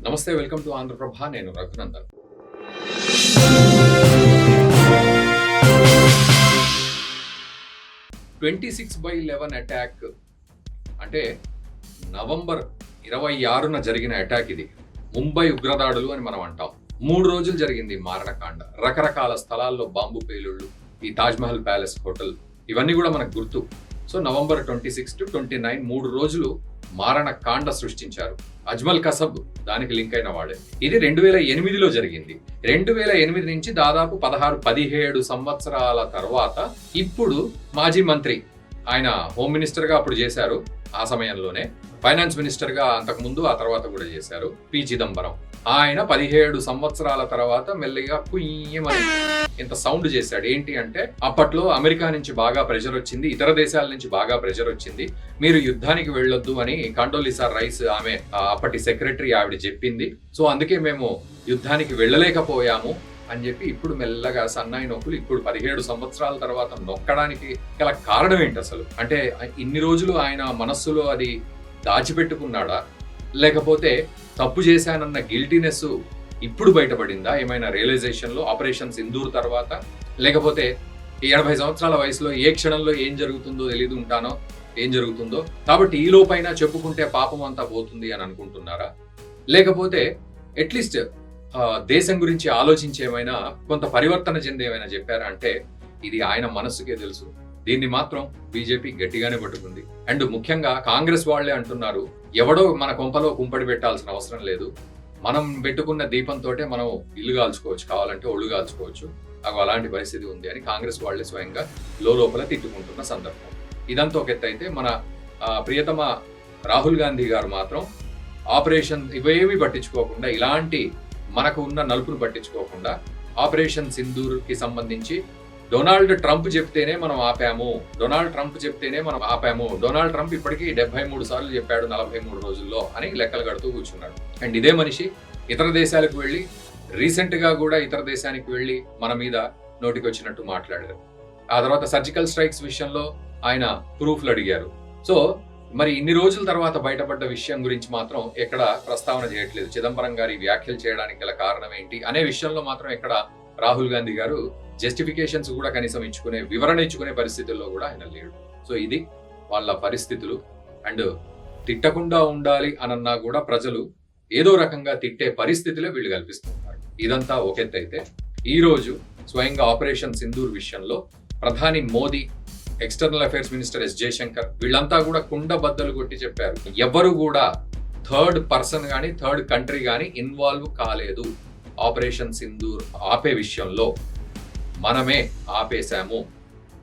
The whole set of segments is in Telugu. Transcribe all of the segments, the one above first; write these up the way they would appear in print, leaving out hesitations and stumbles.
నమస్తే, వెల్కమ్ టు ఆంధ్రప్రభ. నేను రఘునందన్. (26/11) అటాక్ అంటే నవంబర్ 26న జరిగిన అటాక్. ఇది ముంబై ఉగ్రదాడులు అని మనం అంటాం. 3 రోజులు జరిగింది మారణకాండ. రకరకాల స్థలాల్లో బాంబు పేలుళ్లు, ఈ తాజ్మహల్ ప్యాలెస్ హోటల్, ఇవన్నీ కూడా మనకు గుర్తు. సో నవంబర్ 26 to 29 3 రోజులు మారణకాండ సృష్టించారు. అజ్మల్ కసబ్ దానికి లింక్ అయిన వాడే. ఇది 2008లో జరిగింది. 2008 నుంచి దాదాపు 16-17 సంవత్సరాల తర్వాత ఇప్పుడు మాజీ మంత్రి, ఆయన హోమ్ మినిస్టర్ గా అప్పుడు చేశారు, ఆ సమయంలోనే ఫైనాన్స్ మినిస్టర్ గా అంతకుముందు ఆ తర్వాత కూడా చేశారు, పి చిదంబరం. ఆయన 17 సంవత్సరాల తర్వాత మెల్లిగా కుయ్యమని ఇంత సౌండ్ చేశాడు. ఏంటి అంటే, అప్పట్లో అమెరికా నుంచి బాగా ప్రెషర్ వచ్చింది, ఇతర దేశాల నుంచి బాగా ప్రెషర్ వచ్చింది, మీరు యుద్ధానికి వెళ్ళొద్దు అని కండోలిసా రైస్, ఆమె అప్పటి సెక్రటరీ, ఆవిడ చెప్పింది. సో అందుకే మేము యుద్ధానికి వెళ్ళలేకపోయాము అని చెప్పి ఇప్పుడు మెల్లగా సన్నాయి నొక్కులు. ఇప్పుడు 17 సంవత్సరాల తర్వాత నొక్కడానికి గల కారణం ఏంటి అసలు? అంటే ఇన్ని రోజులు ఆయన మనస్సులో అది దాచిపెట్టుకున్నాడా, లేకపోతే తప్పు చేశానన్న గిల్టీనెస్ ఇప్పుడు బయటపడిందా ఏమైనా రియలైజేషన్ లో ఆపరేషన్ సింధూర్ తర్వాత? లేకపోతే 80 సంవత్సరాల వయసులో ఏ క్షణంలో ఏం జరుగుతుందో తెలియదు ఉంటానో, ఏం జరుగుతుందో కాబట్టి ఈ లోపైనా చెప్పుకుంటే పాపం అంతా పోతుంది అని అనుకుంటున్నారా? లేకపోతే అట్లీస్ట్ దేశం గురించి ఆలోచించి ఏమైనా కొంత పరివర్తన చెంది ఏమైనా చెప్పారా అంటే ఇది ఆయన మనస్సుకే తెలుసు. దీన్ని మాత్రం బీజేపీ గట్టిగానే పట్టుకుంది. అండ్ ముఖ్యంగా కాంగ్రెస్ వాళ్లే అంటున్నారు, ఎవడో మన కొంపలో కుంపడి పెట్టాల్సిన అవసరం లేదు, మనం పెట్టుకున్న దీపంతోటే మనం ఇల్లు కాల్చుకోవచ్చు, కావాలంటే ఒళ్ళు కాల్చుకోవచ్చు, అలాంటి పరిస్థితి ఉంది అని కాంగ్రెస్ వాళ్లే స్వయంగా లోపల తిట్టుకుంటున్న సందర్భం. ఇదంతా ఒక ఎత్తు అయితే, మన ప్రియతమ రాహుల్ గాంధీ గారు మాత్రం ఆపరేషన్ ఇవేవి పట్టించుకోకుండా, ఇలాంటి మనకు ఉన్న నలుపును పట్టించుకోకుండా, ఆపరేషన్ సింధూర్ కి సంబంధించి డొనాల్డ్ ట్రంప్ చెప్తేనే మనం ఆపాము, డొనాల్డ్ ట్రంప్ చెప్తేనే మనం ఆపాము, డొనాల్డ్ ట్రంప్ ఇప్పటికీ 73 సార్లు చెప్పాడు 43 రోజుల్లో అని లెక్కలు కడుతూ కూర్చున్నాడు. అండ్ ఇదే మనిషి ఇతర దేశాలకు వెళ్ళి, రీసెంట్ గా కూడా ఇతర దేశానికి వెళ్ళి మన మీద నోటికి వచ్చినట్టు మాట్లాడారు. ఆ తర్వాత సర్జికల్ స్ట్రైక్స్ విషయంలో ఆయన ప్రూఫ్లు అడిగారు. సో మరి ఇన్ని రోజుల తర్వాత బయటపడ్డ విషయం గురించి మాత్రం ఎక్కడ ప్రస్తావన చేయట్లేదు. చిదంబరం గారి వ్యాఖ్యలు చేయడానికి గల కారణం ఏంటి అనే విషయంలో మాత్రం ఎక్కడ రాహుల్ గాంధీ గారు జస్టిఫికేషన్స్ కూడా కనీసం ఇచ్చుకునే, వివరణ ఇచ్చుకునే పరిస్థితుల్లో కూడా ఆయన లేడు. సో ఇది వాళ్ళ పరిస్థితులు. అండ్ తిట్టకుండా ఉండాలి అనన్నా కూడా ప్రజలు ఏదో రకంగా తిట్టే పరిస్థితులే వీళ్ళు కల్పిస్తున్నారు. ఇదంతా ఒకెత్తైతే, ఈ రోజు స్వయంగా ఆపరేషన్ సింధూర్ విషయంలో ప్రధాని Modi, external affairs minister S Jaishankar, వీళ్ళంతా కూడా కుండ బద్దలు కొట్టి చెప్పారు, ఎవరు కూడా థర్డ్ పర్సన్ గానీ థర్డ్ కంట్రీ గానీ ఇన్వాల్వ్ కాలేదు. ఆపరేషన్ సింధూర్ ఆపే విషయంలో మనమే ఆపేశాము,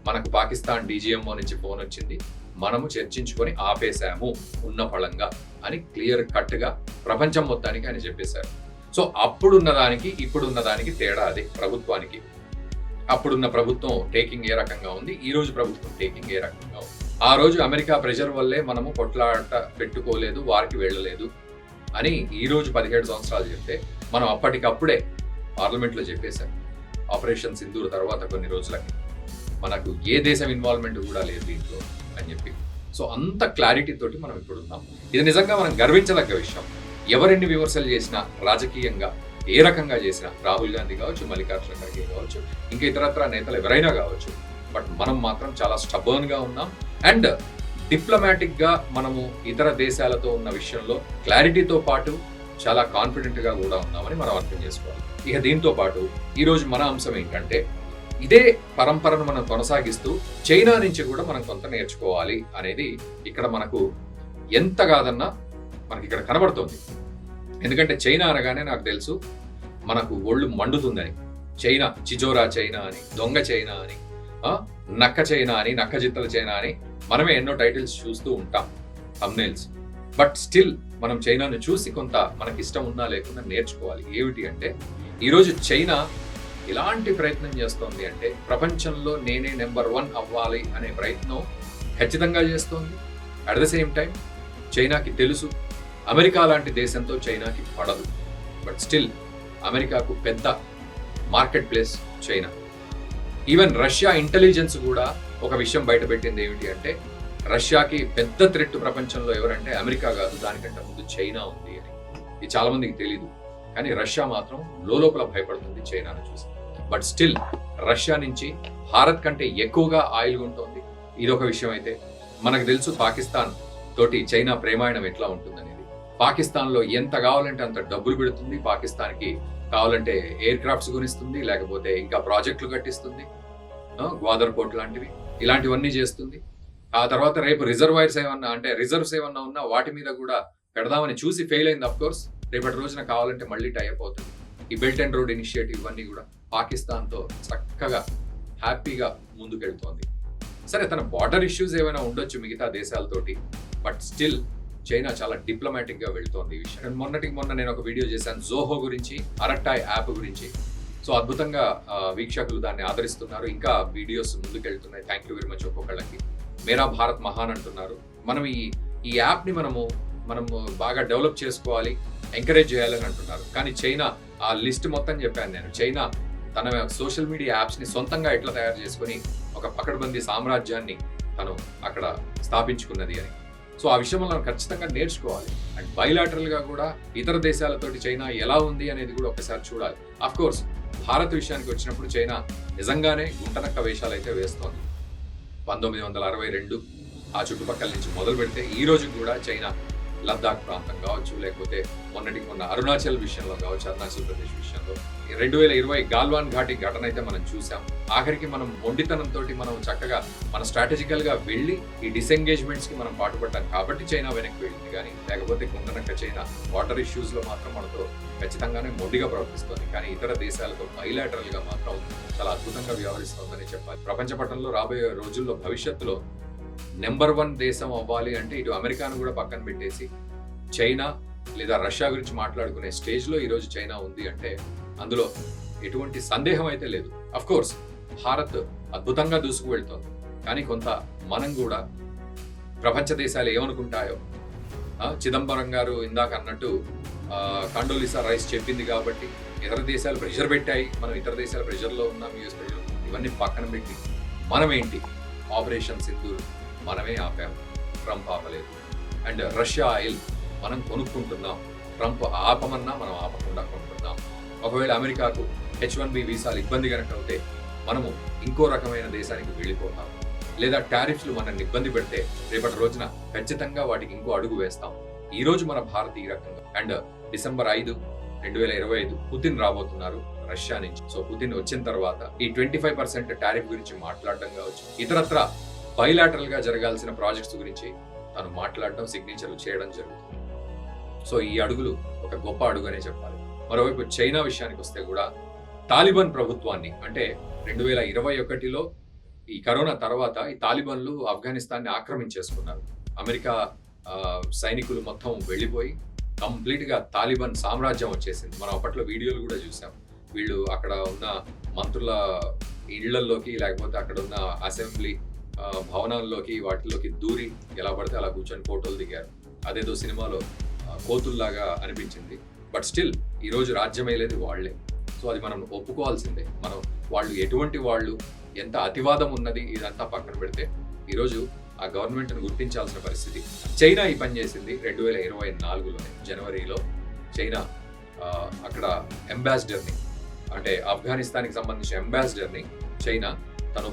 మనకు పాకిస్తాన్ డీజీఎంఓ నుంచి ఫోన్ వచ్చింది, మనము చర్చించుకొని ఆపేశాము ఉన్న ఫలంగా అని క్లియర్ కట్ గా ప్రపంచం మొత్తానికి ఆయన చెప్పేశారు. సో అప్పుడున్న దానికి ఇప్పుడున్న దానికి తేడా అది ప్రభుత్వానికి. అప్పుడున్న ప్రభుత్వం టేకింగ్ ఏ రకంగా ఉంది, ఈ రోజు ప్రభుత్వం టేకింగ్ ఏ రకంగా ఉంది. ఆ రోజు అమెరికా ప్రెషర్ వల్లే మనము కొట్లాట పెట్టుకోలేదు, వారికి వెళ్ళలేదు అని ఈ రోజు 17 సంవత్సరాలు చెప్తే మనం అప్పటికప్పుడే పార్లమెంట్ లో చెప్పేశాం, ఆపరేషన్ సింధూర్ తర్వాత కొన్ని రోజులకి మనకు ఏ దేశం ఇన్వాల్వ్మెంట్ కూడా లేదు దీంట్లో అని చెప్పి. సో అంత క్లారిటీ తోటి మనం ఇప్పుడు ఉన్నాం. ఇది నిజంగా మనం గర్వించదగ్గ విషయం. ఎవరెన్ని విమర్శలు చేసినా, రాజకీయంగా ఏ రకంగా చేసినా, రాహుల్ గాంధీ కావచ్చు, మల్లికార్జున ఖర్గే కావచ్చు, ఇంకా ఇతరత్ర నేతలు ఎవరైనా కావచ్చు, బట్ మనం మాత్రం చాలా స్టబర్న్ గా ఉన్నాం. అండ్ డిప్లొమాటిక్ గా మనము ఇతర దేశాలతో ఉన్న విషయంలో క్లారిటీతో పాటు చాలా కాన్ఫిడెంట్ గా కూడా ఉన్నామని మనం అర్థం చేసుకోవాలి. ఇక దీంతో పాటు ఈ రోజు మన అంశం ఏంటంటే, ఇదే పరంపరను మనం కొనసాగిస్తూ చైనా నుంచి కూడా మనం కొంత నేర్చుకోవాలి అనేది ఇక్కడ మనకు ఎంత కాదన్నా మనకి ఇక్కడ కనబడుతుంది. ఎందుకంటే చైనా అనగానే నాకు తెలుసు మనకు ఒళ్ళు మండుతుందని. చైనా, చిజోరా చైనా అని, దొంగ చైనా అని, నక్క చైనా అని, నక్క జిత్తల చైనా అని మనమే ఎన్నో టైటిల్స్ చూస్తూ ఉంటాం, థంబ్నెయిల్స్. బట్ స్టిల్ మనం చైనాను చూసి కొంత మనకి ఇష్టం ఉన్నా లేకుండా నేర్చుకోవాలి. ఏమిటి అంటే, ఈరోజు చైనా ఎలాంటి ప్రయత్నం చేస్తోంది అంటే, ప్రపంచంలో నేనే నెంబర్ 1 అవ్వాలి అనే ప్రయత్నం ఖచ్చితంగా చేస్తోంది. అట్ ద సేమ్ టైం చైనాకి తెలుసు అమెరికా లాంటి దేశంతో చైనాకి పడదు. బట్ స్టిల్ అమెరికాకు పెద్ద market place China. Even Russia intelligence కూడా ఒక విషయం బయటపెట్టింది. ఏమిటి అంటే, రష్యాకి పెద్ద థ్రెట్ ప్రపంచంలో ఎవరంటే అమెరికా కాదు, దానికంటే ముందు చైనా ఉంది అని. ఇది చాలా మందికి తెలియదు. కానీ రష్యా మాత్రం లోపల భయపడుతుంది చైనాను చూసి. బట్ స్టిల్ రష్యా నుంచి భారత్ కంటే ఎక్కువగా ఆయిల్ ఉంటుంది. ఇదొక విషయం. అయితే మనకు తెలుసు పాకిస్తాన్ తోటి చైనా ప్రేమాయణం ఎట్లా ఉంటుందనేది. పాకిస్తాన్లో ఎంత కావాలంటే అంత డబ్బులు పెడుతుంది. పాకిస్తాన్కి కావాలంటే ఎయిర్ క్రాఫ్ట్స్ కొనిస్తుంది, లేకపోతే ఇంకా ప్రాజెక్టులు కట్టిస్తుంది, గ్వాదర్ పోర్ట్ లాంటివి, ఇలాంటివన్నీ చేస్తుంది. ఆ తర్వాత రేపు రిజర్వాయర్స్ ఏమన్నా అంటే రిజర్వ్స్ ఏమన్నా ఉన్నా వాటి మీద కూడా పెడదామని చూసి ఫెయిల్ అయింది. అఫ్ కోర్స్ రేపటి రోజున కావాలంటే మళ్ళీ టైఅప్ అవుతుంది. ఈ బెల్ట్ అండ్ రోడ్ ఇనిషియేటివ్ ఇవన్నీ కూడా పాకిస్తాన్తో చక్కగా హ్యాపీగా ముందుకెళ్తోంది. సరే, తన బార్డర్ ఇష్యూస్ ఏమైనా ఉండొచ్చు మిగతా దేశాలతోటి, బట్ స్టిల్ చైనా చాలా డిప్లొమాటిక్ గా వెళ్తోంది ఈ విషయం. మొన్న నేను ఒక వీడియో చేశాను జోహో గురించి, అరట్టాయ్ యాప్ గురించి. సో అద్భుతంగా వీక్షకులు దాన్ని ఆదరిస్తున్నారు. ఇంకా వీడియోస్ ముందుకెళ్తున్నాయి. థ్యాంక్ యూ వెరీ మచ్ ఒక్కొక్కళ్ళకి. మేరా భారత్ మహాన్ అంటున్నారు. మనం ఈ యాప్ ని మనము బాగా డెవలప్ చేసుకోవాలి, ఎంకరేజ్ చేయాలని అంటున్నారు. కానీ చైనా ఆ లిస్ట్ మొత్తం చెప్పాను నేను. చైనా తన సోషల్ మీడియా యాప్స్ ని సొంతంగా ఎట్లా తయారు చేసుకుని ఒక పకడ్బందీ సామ్రాజ్యాన్ని తను అక్కడ స్థాపించుకున్నది అని. సో ఆ విషయంలో మనం ఖచ్చితంగా నేర్చుకోవాలి. అండ్ బైలాటరల్ గా కూడా ఇతర దేశాలతోటి చైనా ఎలా ఉంది అనేది కూడా ఒకసారి చూడాలి. అఫ్ కోర్స్ భారత్ విషయానికి వచ్చినప్పుడు చైనా నిజంగానే గుంటనక్క వేషాలు అయితే వేస్తోంది. 1962 ఆ చుట్టుపక్కల నుంచి మొదలు పెడితే ఈ రోజు కూడా చైనా లద్దాఖ్ ప్రాంతం కావచ్చు, లేకపోతే మొన్న అరుణాచల్ విషయంలో కావచ్చు, అరుణాచల్ ప్రదేశ్ విషయంలో 2020 గాల్వాన్ ఘాటి ఘటన అయితే మనం చూసాం. ఆఖరికి మనం మొండితనంతో మనం చక్కగా మన స్ట్రాటజికల్ గా వెళ్ళి ఈ డిసెంగేజ్మెంట్స్ కి మనం పాటుపడ్డాం కాబట్టి చైనా వెనక్కి వెళ్ళింది. కానీ లేకపోతే గుంటనక్క చైనా వాటర్ ఇష్యూస్ లో మాత్రం మనతో ఖచ్చితంగానే మొండిగా ప్రవర్తిస్తుంది. కానీ ఇతర దేశాలతో బైలాటరల్ గా మాత్రం చాలా అద్భుతంగా వ్యవహరిస్తోందని చెప్పాలి. ప్రపంచ పటంలో రాబోయే రోజుల్లో భవిష్యత్తులో నెంబర్ 1 దేశం అవ్వాలి అంటే ఇటు అమెరికాను కూడా పక్కన పెట్టేసి చైనా లేదా రష్యా గురించి మాట్లాడుకునే స్టేజ్ లో ఈరోజు చైనా ఉంది అంటే అందులో ఎటువంటి సందేహం అయితే లేదు. అఫ్ కోర్స్ భారత్ అద్భుతంగా దూసుకు వెళ్తోంది. కానీ కొంత మనం కూడా ప్రపంచ దేశాలు ఏమనుకుంటాయో, చిదంబరం గారు ఇందాక అన్నట్టు కండోలిసా రైస్ చెప్పింది కాబట్టి ఇతర దేశాలు ప్రెషర్ పెట్టాయి, మనం ఇతర దేశాల ప్రెషర్లో ఉన్నాం, యూఎస్ ప్రెషర్, ఇవన్నీ పక్కన పెట్టి మనం ఏంటి, ఆపరేషన్ సింధూర్ మనమే ఆపాము, ట్రంప్ ఆపలేదు. అండ్ రష్యా ఆయిల్ మనం కొనుక్కుంటున్నాం, ట్రంప్ ఆపమన్నా మనం ఆపకుండా కొంటున్నాం. ఒకవేళ అమెరికాకు H1B వీసాలు ఇబ్బంది కనుక అవుతే మనము ఇంకో రకమైన దేశానికి వెళ్ళిపోతాం. లేదా టారిఫ్లు మనల్ని ఇబ్బంది పెడితే రేపటి రోజున ఖచ్చితంగా వాటికి ఇంకో అడుగు వేస్తాం. ఈ రోజు మన భారత్ ఈ రకంగా. అండ్ డిసెంబర్ 5, 2025 పుతిన్ రాబోతున్నారు రష్యా నుంచి. సో పుతిన్ వచ్చిన తర్వాత ఈ 25% టారిఫ్ గురించి మాట్లాడడం కావచ్చు, ఇతరత్ర బైలాటరల్ గా జరగాల్సిన ప్రాజెక్ట్స్ గురించి తను మాట్లాడడం, సిగ్నేచర్లు చేయడం జరుగుతుంది. సో ఈ అడుగులు ఒక గొప్ప అడుగు అనే చెప్పాలి. మరోవైపు చైనా విషయానికి వస్తే కూడా తాలిబాన్ ప్రభుత్వాన్ని అంటే 2021లో ఈ కరోనా తర్వాత ఈ తాలిబాన్లు ఆఫ్ఘనిస్తాన్ని ఆక్రమించేసుకున్నారు. అమెరికా సైనికులు మొత్తం వెళ్ళిపోయి కంప్లీట్ గా తాలిబాన్ సామ్రాజ్యం వచ్చేసింది. మనం అప్పట్లో వీడియోలు కూడా చూసాం. వీళ్ళు అక్కడ ఉన్న మంత్రుల ఇళ్లలోకి లేకపోతే అక్కడ ఉన్న అసెంబ్లీ భవనాల్లోకి వాటిలోకి దూరి ఎలా పడితే అలా కూర్చొని ఫోటోలు దిగారు. అదేదో సినిమాలో కోతుల్లాగా అనిపించింది. బట్ స్టిల్ ఈరోజు రాజ్యమే లేదు వాళ్లే. సో అది మనం ఒప్పుకోవాల్సిందే. వాళ్ళు ఎటువంటి వాళ్ళు, ఎంత అతివాదం ఉన్నది ఇదంతా పక్కన పెడితే ఈరోజు ఆ గవర్నమెంట్ను గుర్తించాల్సిన పరిస్థితి. చైనా ఈ పని చేసింది 2024లోనే జనవరిలో. చైనా అక్కడ అంబాసిడర్ని అంటే ఆఫ్ఘనిస్తాన్కి సంబంధించిన అంబాసిడర్ని చైనా తను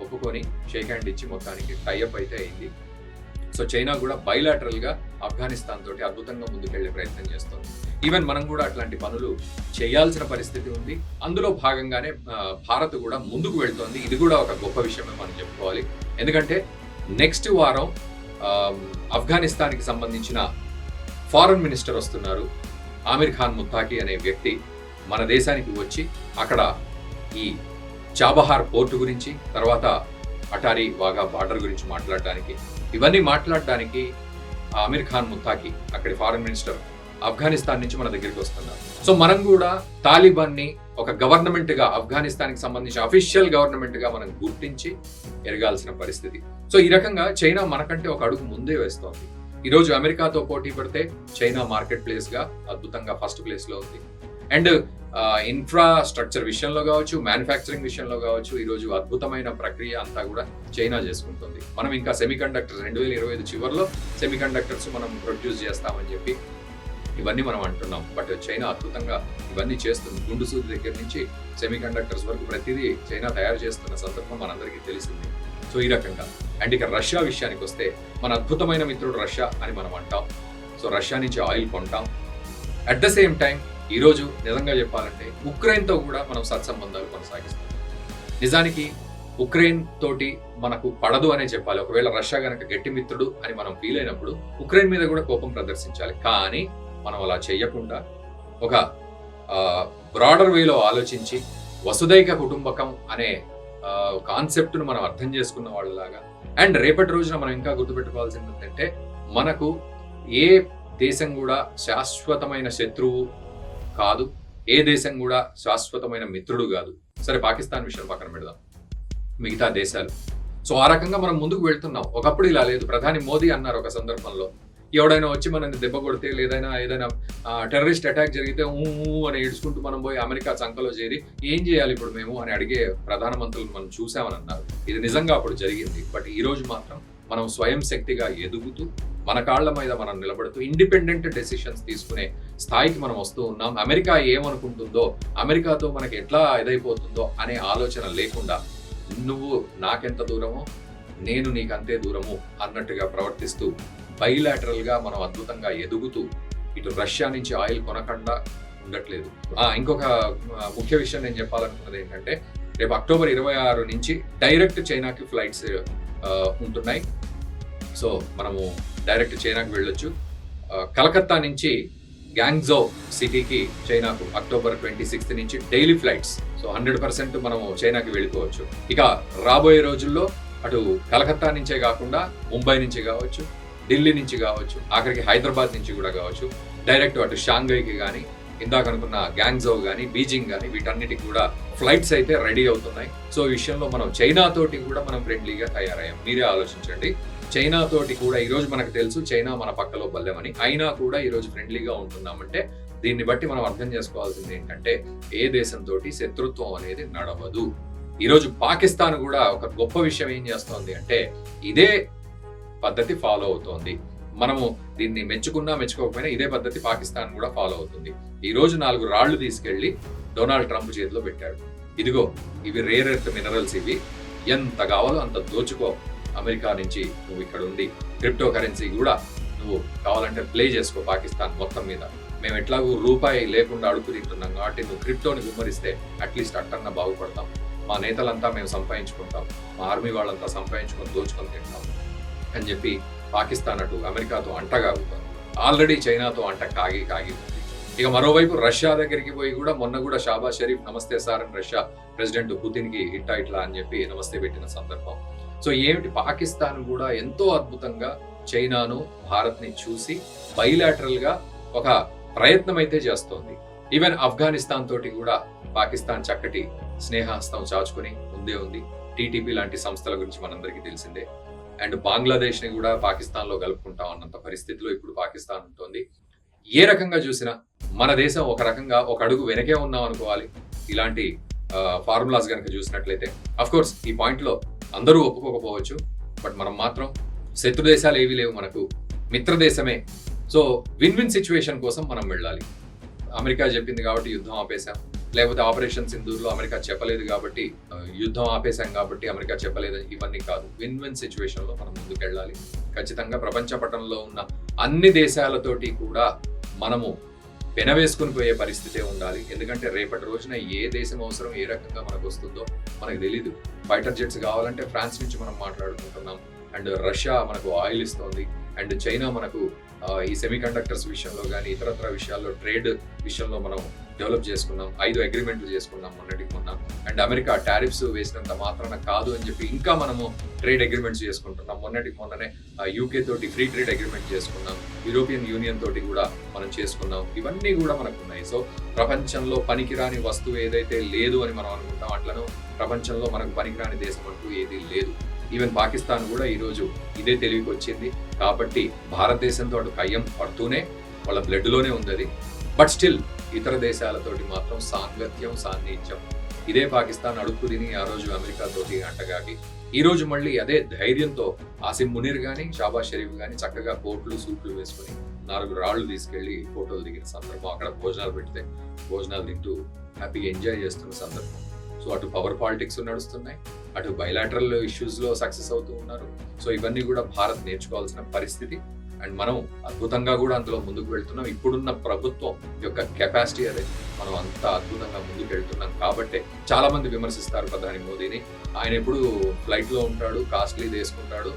ఒప్పుకొని షేక్ హ్యాండ్ ఇచ్చి మొత్తానికి టైఅప్ అయితే అయింది. సో చైనా కూడా బైలాటరల్ గా ఆఫ్ఘనిస్తాన్ తోటి అద్భుతంగా ముందుకెళ్లే ప్రయత్నం చేస్తుంది. ఈవెన్ మనం కూడా అట్లాంటి పనులు చేయాల్సిన పరిస్థితి ఉంది. అందులో భాగంగానే భారత్ కూడా ముందుకు వెళ్తోంది. ఇది కూడా ఒక గొప్ప విషయమే మనం చెప్పుకోవాలి. ఎందుకంటే నెక్స్ట్ వారం ఆఫ్ఘనిస్తాన్కి సంబంధించిన ఫారెన్ మినిస్టర్ వస్తున్నారు. ఆమిర్ ఖాన్ ముత్తాకి అనే వ్యక్తి మన దేశానికి వచ్చి అక్కడ ఈ చాబహార్ పోర్టు గురించి, తర్వాత అటారీ వాఘా బార్డర్ గురించి ఇవన్నీ మాట్లాడడానికి ఆమిర్ ఖాన్ ముత్తాకి అక్కడి ఫారెన్ మినిస్టర్ ఆఫ్ఘనిస్తాన్ నుంచి మన దగ్గరికి వస్తున్నారు. సో మనం కూడా తాలిబాన్ని ఒక గవర్నమెంట్ గా, ఆఫ్ఘనిస్తాన్కి సంబంధించిన అఫీషియల్ గవర్నమెంట్ గా మనం గుర్తించి ఎరగాల్సిన పరిస్థితి. సో ఈ రకంగా చైనా మనకంటే ఒక అడుగు ముందే వేస్తోంది. ఈ రోజు అమెరికాతో పోటీ పడితే చైనా మార్కెట్ ప్లేస్ గా అద్భుతంగా ఫస్ట్ ప్లేస్ లో ఉంది. అండ్ ఇన్ఫ్రాస్ట్రక్చర్ విషయంలో కావచ్చు, మ్యానుఫ్యాక్చరింగ్ విషయంలో కావచ్చు, ఈరోజు అద్భుతమైన ప్రక్రియ అంతా కూడా చైనా చేసుకుంటుంది. మనం ఇంకా సెమీకండక్టర్స్ 2025 చివరిలో సెమీకండక్టర్స్ మనం ప్రొడ్యూస్ చేస్తామని చెప్పి ఇవన్నీ మనం అంటున్నాం. బట్ చైనా అద్భుతంగా ఇవన్నీ చేస్తుంది. గుండు సూది దగ్గర నుంచి సెమీ కండక్టర్స్ వరకు ప్రతిదీ చైనా తయారు చేస్తున్న సందర్భం మనందరికీ తెలిసింది. సో ఈ రకంగా. అండ్ ఇక రష్యా విషయానికి వస్తే మన అద్భుతమైన మిత్రుడు రష్యా అని మనం అంటాం. సో రష్యా నుంచి ఆయిల్ కొంటాం. అట్ ద సేమ్ టైం ఈరోజు నిజంగా చెప్పాలంటే ఉక్రెయిన్తో కూడా మనం సత్సంబంధాలు కొనసాగిస్తాం. నిజానికి ఉక్రెయిన్ తోటి మనకు పడదు అనే చెప్పాలి. ఒకవేళ రష్యా గనక గట్టి మిత్రుడు అని మనం ఫీల్ అయినప్పుడు ఉక్రెయిన్ మీద కూడా కోపం ప్రదర్శించాలి. కానీ మనం అలా చేయకుండా ఒక బ్రాడర్ వేలో ఆలోచించి వసుదైక కుటుంబకం అనే కాన్సెప్ట్ను మనం అర్థం చేసుకున్న వాళ్ళలాగా. అండ్ రేపటి రోజున మనం ఇంకా గుర్తుపెట్టుకోవాల్సింది ఏంటంటే మనకు ఏ దేశం కూడా శాశ్వతమైన శత్రువు కాదు, ఏ దేశం కూడా శాశ్వతమైన మిత్రుడు కాదు. సరే పాకిస్తాన్ విషయం పక్కన పెడదాం, మిగతా దేశాలు. సో ఆ రకంగా మనం ముందుకు వెళ్తున్నాం. ఒకప్పుడు ఇలా లేదు. ప్రధాని మోదీ అన్నారు ఒక సందర్భంలో, ఎవడైనా వచ్చి మనల్ని దెబ్బ కొడితే ఏదైనా టెర్రరిస్ట్ అటాక్ జరిగితే అని ఏడ్చుకుంటూ మనం పోయి అమెరికా చంకలో చేరి ఏం చేయాలి ఇప్పుడు మేము అని అడిగే ప్రధానమంత్రులు మనం చూసామని అన్నారు. ఇది నిజంగా అప్పుడు జరిగింది. బట్ ఈ రోజు మాత్రం మనం స్వయం శక్తిగా ఎదుగుతూ మన కాళ్ల మీద మనం నిలబడుతూ ఇండిపెండెంట్ డెసిషన్స్ తీసుకునే స్థాయికి మనం వస్తూ ఉన్నాం. అమెరికా ఏమనుకుంటుందో, అమెరికాతో మనకి ఎట్లా ఇదైపోతుందో అనే ఆలోచన లేకుండా నువ్వు నాకెంత దూరమో నేను నీకంతే దూరము అన్నట్టుగా ప్రవర్తిస్తూ బైలాటరల్ గా మనం అద్భుతంగా ఎదుగుతూ ఇటు రష్యా నుంచి ఆయిల్ కొనకుండా ఉండట్లేదు. ఇంకొక ముఖ్య విషయం నేను చెప్పాలనుకున్నది ఏంటంటే రేపు అక్టోబర్ 26 నుంచి డైరెక్ట్ చైనాకి ఫ్లైట్స్ ఉంటున్నాయి. సో మనము డైరెక్ట్ చైనాకి వెళ్ళొచ్చు. కలకత్తా నుంచి గ్యాంగ్జో సిటీకి చైనాకు అక్టోబర్ 26 నుంచి డైలీ ఫ్లైట్స్. సో 100% మనము చైనాకి వెళ్ళిపోవచ్చు. ఇక రాబోయే రోజుల్లో అటు కలకత్తా నుంచే కాకుండా ముంబై నుంచి కావచ్చు, ఢిల్లీ నుంచి కావచ్చు, ఆఖరికి హైదరాబాద్ నుంచి కూడా కావచ్చు, డైరెక్ట్ అటు షాంఘైకి కానీ, ఇందాక అనుకున్న గ్యాంగ్జో కానీ, బీజింగ్ కానీ, వీటన్నిటికి కూడా ఫ్లైట్స్ అయితే రెడీ అవుతున్నాయి. సో ఈ విషయంలో మనం చైనా తోటి కూడా మనం ఫ్రెండ్లీగా తయారయ్యాం. మీరే ఆలోచించండి. చైనా తోటి కూడా ఈరోజు మనకు తెలుసు చైనా మన పక్కలో బల్లెమని, అయినా కూడా ఈరోజు ఫ్రెండ్లీగా ఉంటున్నామంటే దీన్ని బట్టి మనం అర్థం చేసుకోవాల్సింది ఏంటంటే ఏ దేశంతో శత్రుత్వం అనేది నడవదు. ఈరోజు పాకిస్తాన్ కూడా ఒక గొప్ప విషయం ఏం చేస్తోంది అంటే ఇదే పద్ధతి ఫాలో అవుతోంది. మనము దీన్ని మెచ్చుకున్నా మెచ్చుకోకపోయినా ఇదే పద్ధతి పాకిస్తాన్ కూడా ఫాలో అవుతుంది. ఈ రోజు 4 రాళ్లు తీసుకెళ్లి డొనాల్డ్ ట్రంప్ చేతిలో పెట్టాడు. ఇదిగో ఇవి రేర్ ఎర్త్ మినరల్స్, ఇవి ఎంత కావాలో అంత దోచుకో. అమెరికా నుంచి నువ్వు ఇక్కడ ఉండి క్రిప్టో కరెన్సీ కూడా నువ్వు కావాలంటే ప్లే చేసుకో పాకిస్తాన్ మొత్తం మీద. మేము ఎట్లాగూ రూపాయి లేకుండా అడుగు తింటున్నాం కాబట్టి నువ్వు క్రిప్టోని గుమ్మరిస్తే అట్లీస్ట్ అట్టన్నా బాగుపడతాం. మా నేతలంతా మేము సంపాదించుకుంటాం, మా ఆర్మీ వాళ్ళంతా సంపాదించుకొని దోచుకొని తింటాం అని చెప్పి పాకిస్తాన్ అటు అమెరికాతో అంటగాగుతారు. ఆల్రెడీ చైనాతో అంట కాగి ఉంది. ఇక మరోవైపు రష్యా దగ్గరికి పోయి కూడా మొన్న కూడా షాబాజ్ షరీఫ్ నమస్తే సార్ అని రష్యా ప్రెసిడెంట్ పుతిన్ కి ఇట్లా అని చెప్పి నమస్తే పెట్టిన సందర్భం. సో ఏమిటి పాకిస్తాన్ కూడా ఎంతో అద్భుతంగా చైనాను, భారత్ ని చూసి బైలాటరల్ గా ఒక ప్రయత్నం అయితే చేస్తోంది. ఈవెన్ ఆఫ్ఘనిస్తాన్ తోటి కూడా పాకిస్తాన్ చక్కటి స్నేహహస్తం చాచుకుని ముందే ఉంది. టీటీపీ లాంటి సంస్థల గురించి మనందరికీ తెలిసిందే. అండ్ బంగ్లాదేశ్ ని కూడా పాకిస్తాన్ లో కలుపుకుంటాం అన్నంత పరిస్థితిలో ఇప్పుడు పాకిస్తాన్ ఉంటుంది. ఏ రకంగా చూసినా మన దేశం ఒక రకంగా ఒక అడుగు వెనకే ఉన్నాం అనుకోవాలి. ఇలాంటి ఫార్ములాస్ కనుక చూసినట్లయితే అఫ్ కోర్స్ ఈ పాయింట్ లో అందరూ ఒప్పుకోకపోవచ్చు. బట్ మనం మాత్రం శత్రు దేశాలు ఏవీ లేవు, మనకు మిత్ర దేశమే. సో విన్ విన్ సిచ్యువేషన్ కోసం మనం వెళ్ళాలి. అమెరికా చెప్పింది కాబట్టి యుద్ధం ఆపేశాం, లేకపోతే ఆపరేషన్ సింధూర్లో అమెరికా చెప్పలేదు కాబట్టి యుద్ధం ఆపేశాం కాబట్టి అమెరికా చెప్పలేదు, ఇవన్నీ కాదు. విన్ విన్ సిచ్యువేషన్ లో మనం ముందుకు వెళ్ళాలి. ఖచ్చితంగా ప్రపంచ పటంలో ఉన్న అన్ని దేశాలతోటి కూడా మనము పెనవేసుకుని పోయే పరిస్థితే ఉండాలి. ఎందుకంటే రేపటి రోజున ఏ దేశం అవసరం ఏ రకంగా మనకు వస్తుందో మనకు తెలీదు. ఫైటర్ జెట్స్ కావాలంటే ఫ్రాన్స్ నుంచి మనం మాట్లాడుకుంటున్నాం. అండ్ రష్యా మనకు ఆయిల్ ఇస్తోంది. అండ్ చైనా మనకు ఈ సెమీ కండక్టర్స్ విషయంలో కానీ ఇతరత్ర విషయాల్లో ట్రేడ్ విషయంలో మనం డెవలప్ చేసుకున్నాం. 5 అగ్రిమెంట్లు చేసుకున్నాం మొన్నటికి మొన్న. అండ్ అమెరికా టారిఫ్స్ వేసినంత మాత్రాన కాదు అని చెప్పి ఇంకా మనము ట్రేడ్ అగ్రిమెంట్స్ చేసుకుంటున్నాం. మొన్నటికి మొన్ననే యూకే తోటి ఫ్రీ ట్రేడ్ అగ్రిమెంట్ చేసుకున్నాం. యూరోపియన్ యూనియన్ తోటి కూడా మనం చేసుకున్నాం. ఇవన్నీ కూడా మనకు ఉన్నాయి. సో ప్రపంచంలో పనికిరాని వస్తువు ఏదైతే లేదు అని మనం అనుకుంటాం, అట్లను ప్రపంచంలో మనకు పనికిరాని దేశం అంటూ ఏది లేదు. ఈవెన్ పాకిస్తాన్ కూడా ఈరోజు ఇదే తెలివికి వచ్చింది. కాబట్టి భారతదేశంతో అటు కయ్యం పడుతూనే వాళ్ళ బ్లడ్లోనే ఉంది అది. బట్ స్టిల్ ఇతర దేశాలతోటి మాత్రం సాంగత్యం, సాన్నిహిత్యం. ఇదే పాకిస్తాన్ అడుక్కు తిని ఆ రోజు అమెరికాతోటి అంటగాగి ఈ రోజు మళ్ళీ అదే ధైర్యంతో ఆసిమ్ మునీర్ కానీ షాబాజ్ షరీఫ్ కానీ చక్కగా కోట్లు సూట్లు వేసుకుని 4 రాళ్ళు తీసుకెళ్లి ఫోటోలు దిగిన సందర్భం, అక్కడ భోజనాలు పెడితే భోజనాలు తింటూ హ్యాపీగా ఎంజాయ్ చేస్తున్న సందర్భం. సో అటు పవర్ పాలిటిక్స్ నడుస్తున్నాయి, అటు బైలాటరల్ ఇష్యూస్లో సక్సెస్ అవుతూ ఉన్నారు. సో ఇవన్నీ కూడా భారత్ నేర్చుకోవాల్సిన పరిస్థితి. అండ్ మనం అద్భుతంగా కూడా అందులో ముందుకు వెళ్తున్నాం. ఇప్పుడున్న ప్రభుత్వం యొక్క కెపాసిటీ అదే, మనం అంత అద్భుతంగా ముందుకు వెళ్తున్నాం కాబట్టే చాలా మంది విమర్శిస్తారు ప్రధాని మోదీని. ఆయన ఎప్పుడు ఫ్లైట్లో ఉంటాడు, కాస్ట్లీ వేసుకుంటాడు,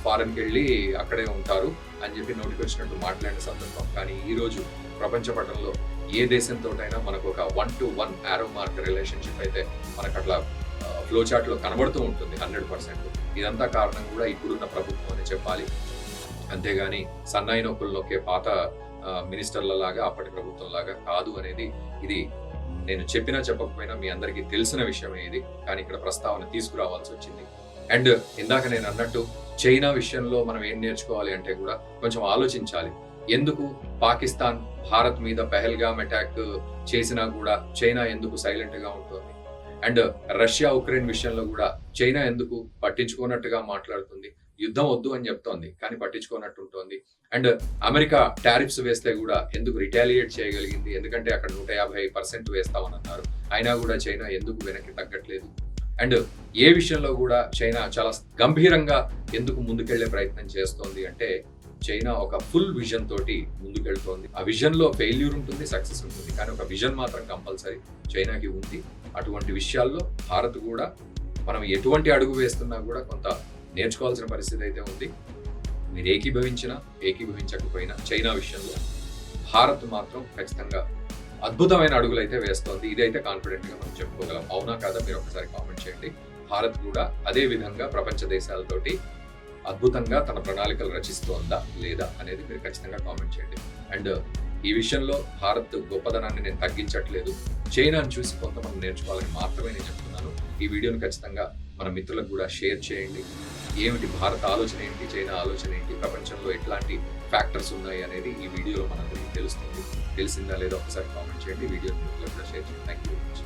ఫారెన్కి వెళ్ళి అక్కడే ఉంటారు అని చెప్పి నోటికి వచ్చినట్టు మాట్లాడిన సందర్భం. కానీ ఈ రోజు ప్రపంచ పటంలో ఏ దేశంతోటైనా మనకు ఒక 1-to-1 యారో మార్క్ రిలేషన్షిప్ అయితే మనకు అట్లా ఫ్లో చార్ట్లో కనబడుతూ ఉంటుంది 100%. ఇదంతా కారణం కూడా ఇప్పుడున్న ప్రభుత్వం అని చెప్పాలి. అంతేగాని సన్నాయి నొక్కులు నొక్కే పాత మినిస్టర్ల లాగా అప్పటి ప్రభుత్వం లాగా కాదు అనేది ఇది నేను చెప్పినా చెప్పకపోయినా మీ అందరికీ తెలిసిన విషయమే ఇది. కానీ ఇక్కడ ప్రస్తావన తీసుకురావాల్సి వచ్చింది. అండ్ ఇందాక నేను అన్నట్టు చైనా విషయంలో మనం ఏం నేర్చుకోవాలి అంటే కూడా కొంచెం ఆలోచించాలి. ఎందుకు పాకిస్తాన్ భారత్ మీద పెహల్గామ్ అటాక్ చేసినా కూడా చైనా ఎందుకు సైలెంట్ గా ఉంటుంది? అండ్ రష్యా ఉక్రెయిన్ విషయంలో కూడా చైనా ఎందుకు పట్టించుకోనట్టుగా మాట్లాడుతుంది? యుద్ధం వద్దు అని చెప్తోంది కానీ పట్టించుకోనట్టు ఉంటుంది. అండ్ అమెరికా టారిఫ్స్ వేస్తే కూడా ఎందుకు రిటాలియేట్ చేయగలిగింది? ఎందుకంటే అక్కడ 150% వేస్తామని అన్నారు. అయినా కూడా చైనా ఎందుకు వెనక్కి తగ్గట్లేదు? అండ్ ఏ విషయంలో కూడా చైనా చాలా గంభీరంగా ఎందుకు ముందుకెళ్లే ప్రయత్నం చేస్తోంది అంటే చైనా ఒక ఫుల్ విజన్ తోటి ముందుకెళ్తోంది. ఆ విజన్ లో ఫెయిల్యూర్ ఉంటుంది, సక్సెస్ ఉంటుంది, కానీ ఒక విజన్ మాత్రం కంపల్సరీ చైనాకి ఉంది. అటువంటి విషయాల్లో భారత్ కూడా మనం ఎటువంటి అడుగు వేస్తున్నా కూడా కొంత నేర్చుకోవాల్సిన పరిస్థితి అయితే ఉంది. మీరు ఏకీభవించినా ఏకీభవించకపోయినా చైనా విషయంలో భారత్ మాత్రం ఖచ్చితంగా అద్భుతమైన అడుగులు అయితే వేస్తోంది. ఇదైతే కాన్ఫిడెంట్ గా మనం చెప్పుకోగలం. అవునా కాదా మీరు ఒకసారి కామెంట్ చేయండి. భారత్ కూడా అదే విధంగా ప్రపంచ దేశాలతోటి అద్భుతంగా తన ప్రణాళికలు రచిస్తోందా లేదా అనేది మీరు ఖచ్చితంగా కామెంట్ చేయండి. అండ్ ఈ విషయంలో భారత్ గొప్పదనాన్ని నేను తగ్గించట్లేదు, చైనాను చూసి కొంతమంది నేర్చుకోవాలని మాత్రమే నేను చెప్తున్నాను. ఈ వీడియోని ఖచ్చితంగా మన మిత్రులకు కూడా షేర్ చేయండి. ఏమిటి భారత ఆలోచన ఏంటి, చైనా ఆలోచన ఏంటి, ప్రపంచంలో ఎట్లాంటి ఫ్యాక్టర్స్ ఉన్నాయి అనేది ఈ వీడియోలో మనందరికీ తెలుస్తుంది. తెలిసిందా లేదా ఒకసారి కామెంట్ చేయండి. వీడియోని మిత్రులకు కూడా షేర్ చేయండి. Thank you very much.